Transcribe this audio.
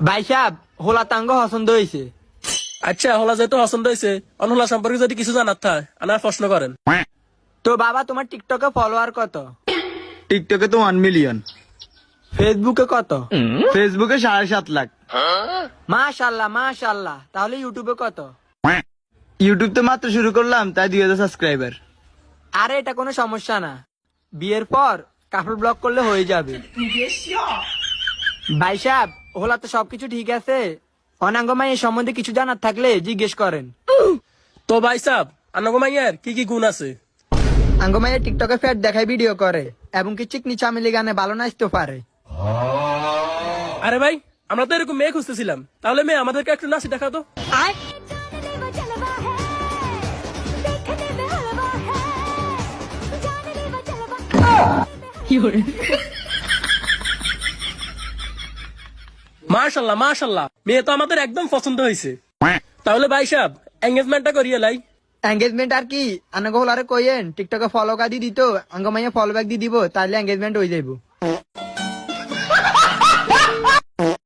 ভাই সাহেব হোলা তাঙ্গ পছন্দ হয়েছে। আচ্ছা হলা যেহেতু পছন্দ হয়েছে অনহলা সম্পর্কে যদি কিছু জানার থাকে আনার প্রশ্ন করেন। তো বাবা তোমার টিকটকে ফলোয়ার কত? টিকটকে তো 1 মিলিয়ন, ফেসবুকে কত? ফেসবুকে 7.5 লাখ। মাশাল্লাহ মাশাল্লাহ, তাহলে ইউটিউবে কত? ইউটিউব তো মাত্র শুরু করলাম, তাই 2,000 সাবস্ক্রাইবার। আরে এটা কোনো সমস্যা না, বিয়ের পর কাপড় ব্লক করলে হয়ে যাবে। ভাই সাহেব হোলা তো সবকিছু ঠিক আছে, অনাঙ্গমাই এর সম্বন্ধে কিছু জানার থাকলে জিজ্ঞেস করেন। তো ভাই সাহ আনগমাইয়ের কি কি গুণ আছে? আঙ্গমাইয়ের টিকটকে ফ্যাট দেখায় ভিডিও করে এবং কি চিকনি চামেলি গানে ভালো নাচতে পারে। আরে ভাই আমরা তো এরকম মেয়ে খুঁজতেছিলাম, তাহলে মেয়ে আমাদেরকে একটু নাচি দেখাতো। মাশাল্লাহ মাশাল্লাহ, মেয়ে তো আমাদের একদম পছন্দ হয়েছে। তাহলে ভাই সাহেব এঙ্গেজমেন্টটা করিয়ে লাই। এঙ্গেজমেন্ট আর কি, আনাগো হোলারে কইেন টিকটকে ফলো কা দি দিত, আঙ্গমাইয়া ফলো ব্যাক দি দিব, তাহলে এঙ্গেজমেন্ট হয়ে যাইব।